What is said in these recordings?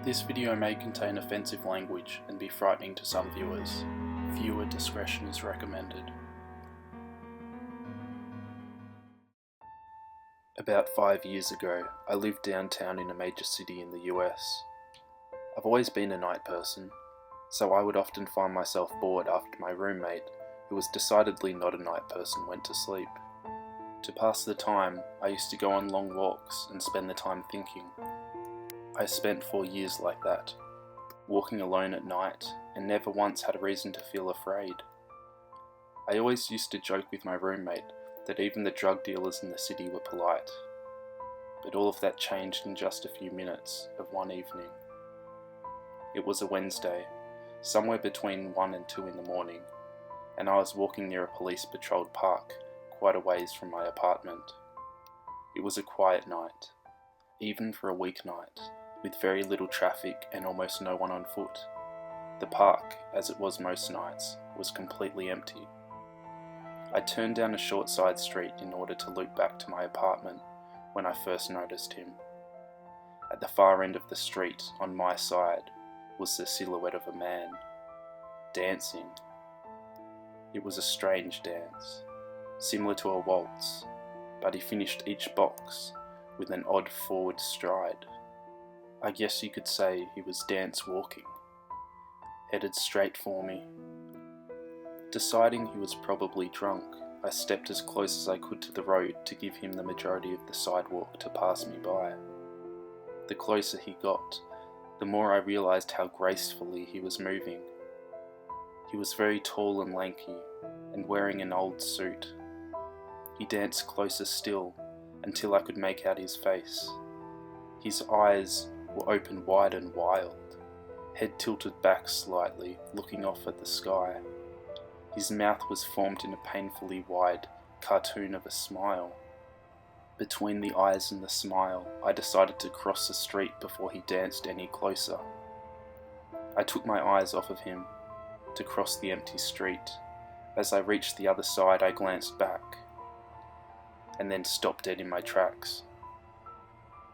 This video may contain offensive language and be frightening to some viewers. Viewer discretion is recommended. About 5 years ago, I lived downtown in a major city in the US. I've always been a night person, so I would often find myself bored after my roommate, who was decidedly not a night person, went to sleep. To pass the time, I used to go on long walks and spend the time thinking. I spent 4 years like that, walking alone at night, and never once had a reason to feel afraid. I always used to joke with my roommate that even the drug dealers in the city were polite. But all of that changed in just a few minutes of one evening. It was a Wednesday, somewhere between 1 and 2 in the morning, and I was walking near a police-patrolled park, quite a ways from my apartment. It was a quiet night, even for a weeknight, with very little traffic and almost no one on foot. The park, as it was most nights, was completely empty. I turned down a short side street in order to loop back to my apartment when I first noticed him. At the far end of the street, on my side, was the silhouette of a man, dancing. It was a strange dance, similar to a waltz, but he finished each box with an odd forward stride. I guess you could say he was dance walking, headed straight for me. Deciding he was probably drunk, I stepped as close as I could to the road to give him the majority of the sidewalk to pass me by. The closer he got, the more I realized how gracefully he was moving. He was very tall and lanky, and wearing an old suit. He danced closer still, until I could make out his face. His eyes were open wide and wild, head tilted back slightly, looking off at the sky. His mouth was formed in a painfully wide cartoon of a smile. Between the eyes and the smile, I decided to cross the street before he danced any closer. I took my eyes off of him to cross the empty street. As I reached the other side, I glanced back, and then stopped dead in my tracks.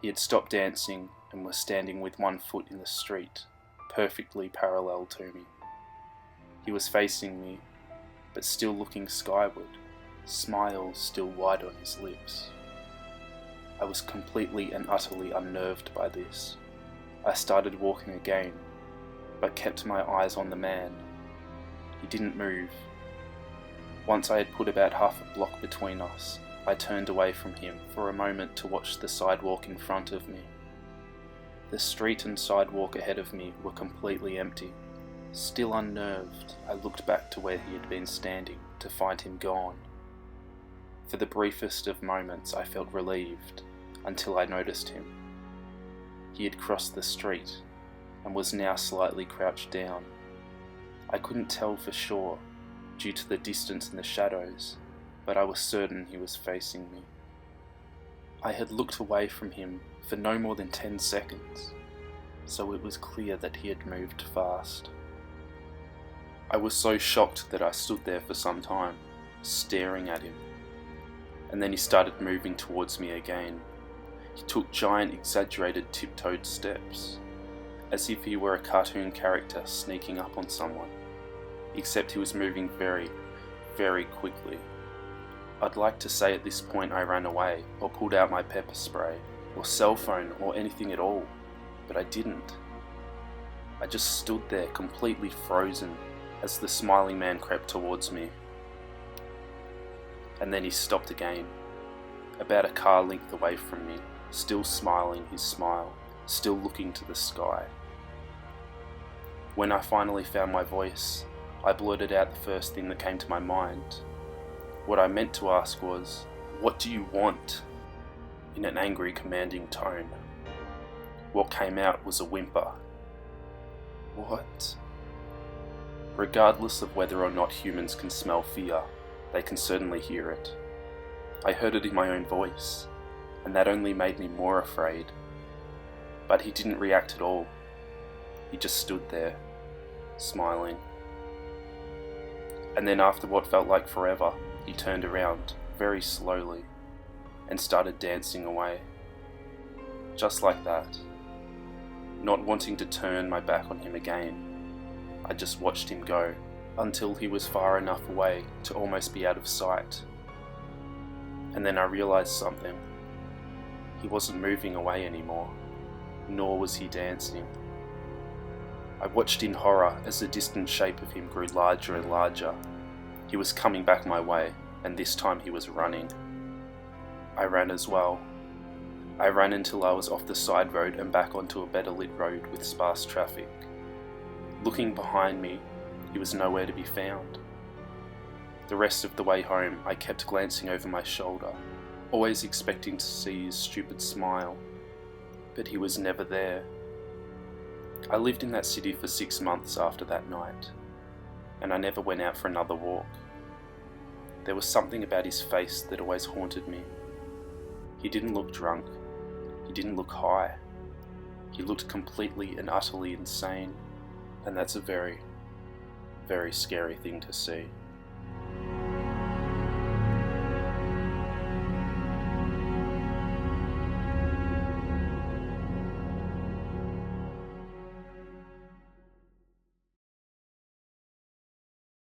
He had stopped dancing and was standing with one foot in the street, perfectly parallel to me. He was facing me, but still looking skyward, smile still wide on his lips. I was completely and utterly unnerved by this. I started walking again, but kept my eyes on the man. He didn't move. Once I had put about half a block between us, I turned away from him for a moment to watch the sidewalk in front of me. The street and sidewalk ahead of me were completely empty. Still unnerved, I looked back to where he had been standing to find him gone. For the briefest of moments I felt relieved, until I noticed him. He had crossed the street, and was now slightly crouched down. I couldn't tell for sure, due to the distance and the shadows, but I was certain he was facing me. I had looked away from him for no more than 10 seconds, so it was clear that he had moved fast. I was so shocked that I stood there for some time, staring at him, and then he started moving towards me again. He took giant, exaggerated, tiptoed steps, as if he were a cartoon character sneaking up on someone, except he was moving very, very quickly. I'd like to say at this point I ran away, or pulled out my pepper spray, or cell phone, or anything at all, but I didn't. I just stood there completely frozen as the smiling man crept towards me. And then he stopped again, about a car length away from me, still smiling his smile, still looking to the sky. When I finally found my voice, I blurted out the first thing that came to my mind. What I meant to ask was, "What do you want?" in an angry, commanding tone. What came out was a whimper. What? Regardless of whether or not humans can smell fear, they can certainly hear it. I heard it in my own voice, and that only made me more afraid. But he didn't react at all. He just stood there, smiling. And then after what felt like forever, he turned around, very slowly, and started dancing away. Just like that. not wanting to turn my back on him again. I just watched him go, until he was far enough away to almost be out of sight. And then I realised something. He wasn't moving away anymore, nor was he dancing. I watched in horror as the distant shape of him grew larger and larger. He was coming back my way, and this time he was running. I ran as well. I ran until I was off the side road and back onto a better lit road with sparse traffic. Looking behind me, he was nowhere to be found. The rest of the way home, I kept glancing over my shoulder, always expecting to see his stupid smile, but he was never there. I lived in that city for 6 months after that night, and I never went out for another walk. There was something about his face that always haunted me. He didn't look drunk. He didn't look high. He looked completely and utterly insane, and that's a very, very scary thing to see.